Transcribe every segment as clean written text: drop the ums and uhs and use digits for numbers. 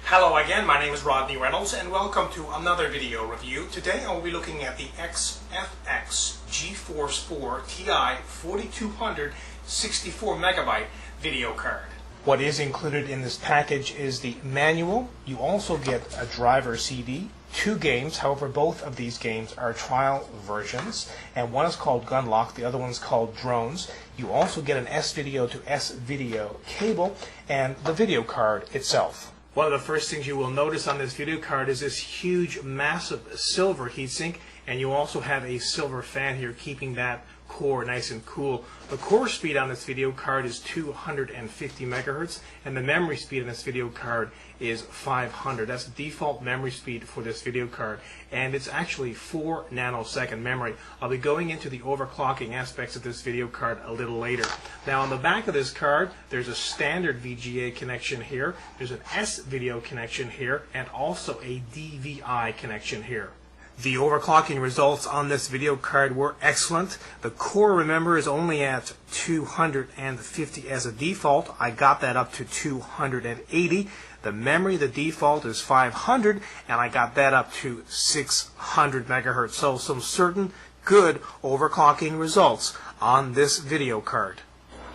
Hello again, my name is Rodney Reynolds and welcome to another video review. Today I will be looking at the XFX GEFORCE4 TI 4200 64MB video card. What is included in this package is the manual. You also get a driver CD, 2 games, however both of these games are trial versions, and one is called Gunlock, the other one's called Drones. You also get an S-Video to S-Video cable and the video card itself. One of the first things you will notice on this video card is this huge, massive silver heatsink, and you also have a silver fan here keeping that core nice and cool. The core speed on this video card is 250 megahertz, and the memory speed on this video card is 500. That's the default memory speed for this video card, and it's actually 4 nanosecond memory. I'll be going into the overclocking aspects of this video card a little later. Now on the back of this card, there's a standard VGA connection here, there's an S-Video connection here, and also a DVI connection here. The overclocking results on this video card were excellent. The core, remember, is only at 250 as a default. I got that up to 280. The memory, the default, is 500, and I got that up to 600 megahertz. So some certain good overclocking results on this video card.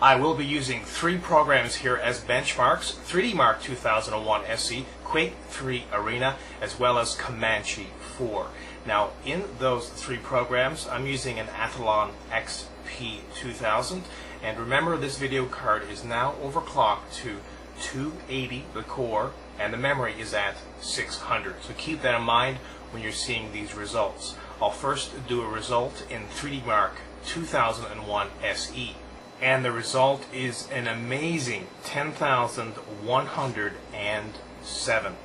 I will be using 3 programs here as benchmarks: 3D Mark 2001 SE, Quake 3 Arena, as well as Comanche 4. Now, in those 3 programs, I'm using an Athlon XP2000, and remember, this video card is now overclocked to 280, the core, and the memory is at 600. So keep that in mind when you're seeing these results. I'll first do a result in 3D Mark 2001 SE. And the result is an amazing 10,107.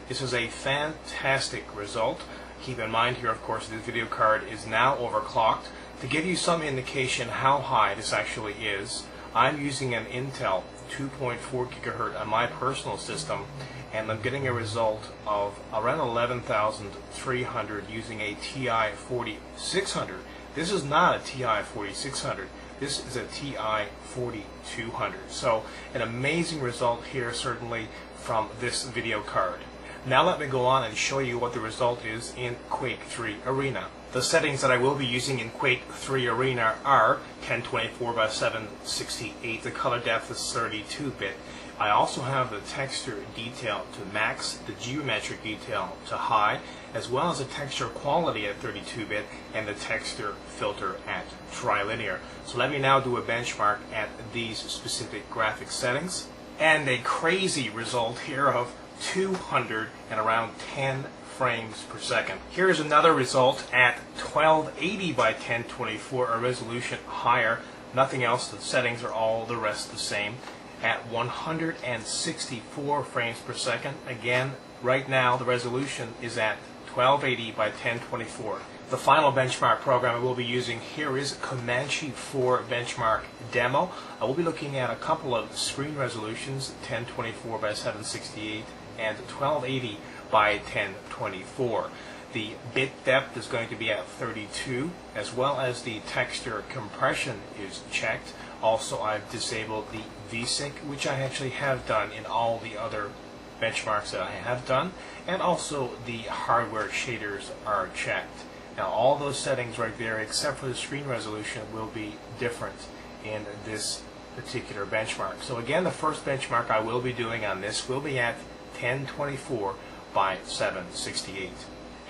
This is a fantastic result. Keep in mind here, of course, this video card is now overclocked. To give you some indication how high this actually is, I'm using an Intel 2.4 gigahertz on my personal system, and I'm getting a result of around 11,300 using a TI 4600. This is not a TI 4600. This is a TI 4200. So an amazing result here, certainly, from this video card. Now let me go on and show you what the result is in Quake 3 Arena. The settings that I will be using in Quake 3 Arena are 1024 by 768. The color depth is 32-bit. I also have the texture detail to max, the geometric detail to high, as well as the texture quality at 32-bit and the texture filter at trilinear. So let me now do a benchmark at these specific graphic settings. And a crazy result here of 200 and around 10 frames per second. Here's another result at 1280 by 1024, a resolution higher. Nothing else, the settings are all the rest the same. At 164 frames per second. Again, right now the resolution is at 1280 by 1024. The final benchmark program I will be using here is Comanche 4 benchmark demo. I will be looking at a couple of screen resolutions, 1024 by 768 and 1280 by 1024. The bit depth is going to be at 32, as well as the texture compression is checked. Also, I've disabled the VSync, which I actually have done in all the other benchmarks that I have done, and also the hardware shaders are checked. Now all those settings right there, except for the screen resolution, will be different in this particular benchmark. So again, the first benchmark I will be doing on this will be at 1024 by 768.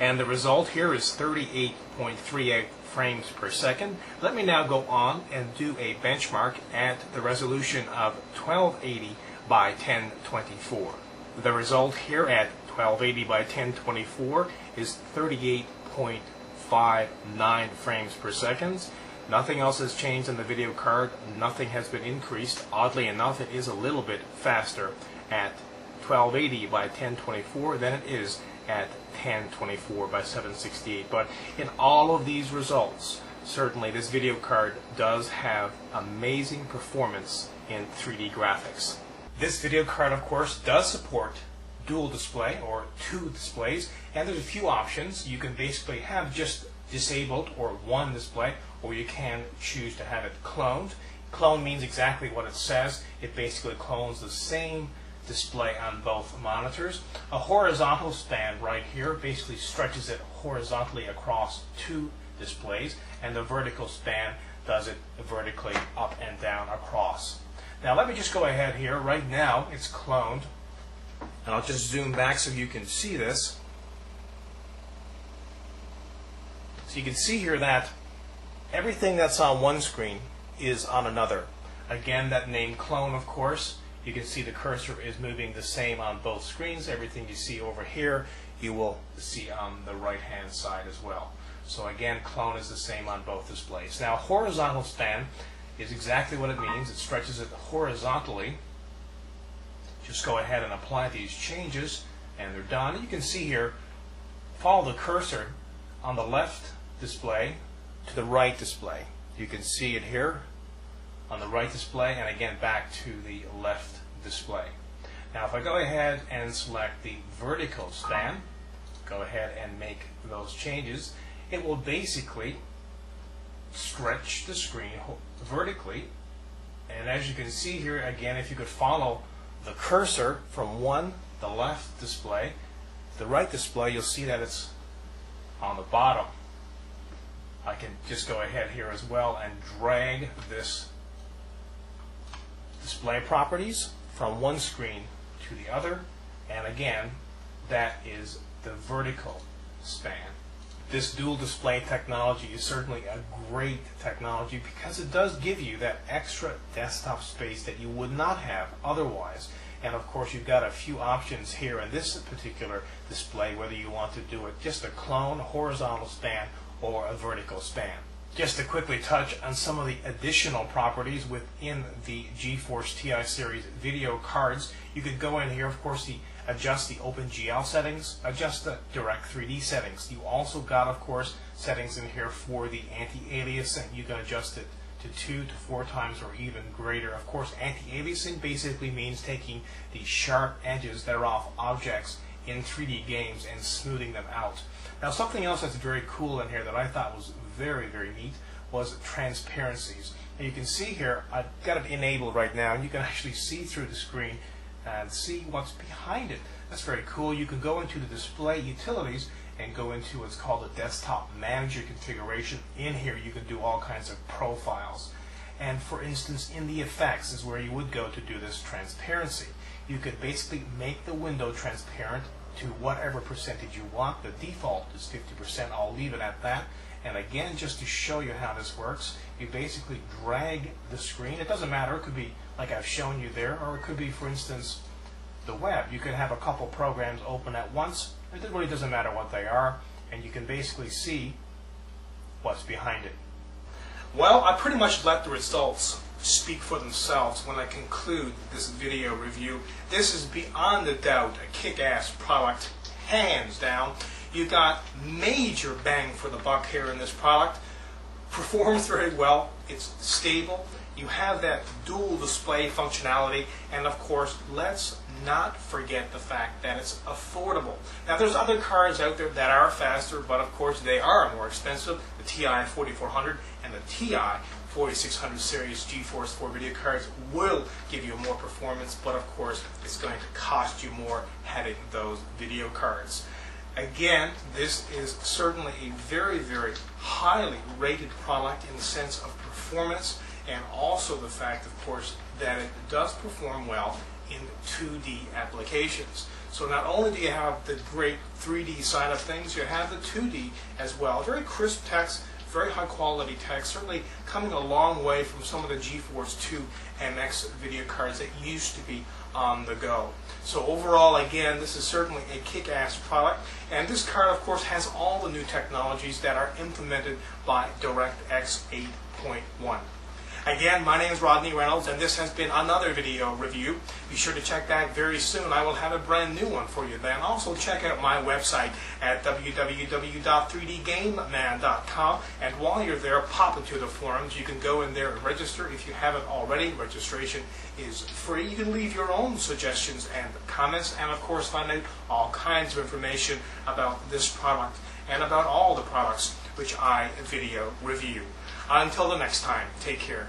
And the result here is 38.38 frames per second. Let me now go on and do a benchmark at the resolution of 1280 by 1024. The result here at 1280 by 1024 is 38.59 frames per second. Nothing else has changed on the video card. Nothing has been increased. Oddly enough, it is a little bit faster at 1280 by 1024 than it is at 1024 by 768. But in all of these results, certainly this video card does have amazing performance in 3D graphics. This video card, of course, does support dual display or 2 displays, and there's a few options. You can basically have just disabled or 1 display, or you can choose to have it cloned. Clone means exactly what it says. It basically clones the same display on both monitors. A horizontal span right here basically stretches it horizontally across two displays, and the vertical span does it vertically up and down across. Now let me just go ahead here. Right now it's cloned, and I'll just zoom back so you can see this. So you can see here that everything that's on one screen is on another. Again, that name clone, of course. You can see the cursor is moving the same on both screens. Everything you see over here, you will see on the right-hand side as well. So again, clone is the same on both displays. Now, horizontal span is exactly what it means. It stretches it horizontally. Just go ahead and apply these changes, and they're done. You can see here, follow the cursor on the left display to the right display. You can see it here on the right display, and again back to the left display. Now if I go ahead and select the vertical span, go ahead and make those changes, it will basically stretch the screen vertically. And as you can see here, again, if you could follow the cursor from the left display to the right display, you'll see that it's on the bottom. I can just go ahead here as well and drag this display properties from one screen to the other, and again, that is the vertical span. This dual display technology is certainly a great technology because it does give you that extra desktop space that you would not have otherwise. And of course, you've got a few options here in this particular display, whether you want to do it just a clone, horizontal span, or a vertical span. Just to quickly touch on some of the additional properties within the GeForce TI series video cards. You could go in here, of course, adjust the OpenGL settings, adjust the Direct 3D settings. You also got, of course, settings in here for the anti-aliasing. You can adjust it to 2 to 4 times or even greater. Of course, anti-aliasing basically means taking the sharp edges that are off objects in 3D games and smoothing them out. Now, something else that's very cool in here that I thought was very, very neat was transparencies. And you can see here, I've got it enabled right now, and you can actually see through the screen and see what's behind it. That's very cool. You can go into the display utilities and go into what's called a desktop manager configuration. In here, you can do all kinds of profiles. And for instance, in the effects is where you would go to do this transparency. You could basically make the window transparent to whatever percentage you want. The default is 50%. I'll leave it at that. And again, just to show you how this works, you basically drag the screen. It doesn't matter. It could be like I've shown you there, or it could be, for instance, the web. You could have a couple programs open at once. It really doesn't matter what they are, and you can basically see what's behind it. Well, I pretty much let the results speak for themselves when I conclude this video review. This is beyond a doubt a kick-ass product, hands down. You got major bang for the buck here in this product. Performs very well. It's stable. You have that dual display functionality, and of course, let's not forget the fact that it's affordable. Now, there's other cards out there that are faster, but of course they are more expensive. The TI 4400 and the TI 4600 series GeForce 4 video cards will give you more performance, but of course it's going to cost you more having those video cards. Again, this is certainly a very, very highly rated product in the sense of performance, and also the fact, of course, that it does perform well in 2D applications. So not only do you have the great 3D side of things, you have the 2D as well. Very crisp text, very high quality text, certainly coming a long way from some of the GeForce 2 MX video cards that used to be on the go. So overall, again, this is certainly a kick-ass product, and this card, of course, has all the new technologies that are implemented by DirectX 8.1. Again, my name is Rodney Reynolds, and this has been another video review. Be sure to check back very soon. I will have a brand new one for you then. Also, check out my website at www.3dgameman.com, and while you're there, pop into the forums. You can go in there and register if you haven't already. Registration is free. You can leave your own suggestions and comments, and of course, find out all kinds of information about this product and about all the products which I video review. Until the next time, take care.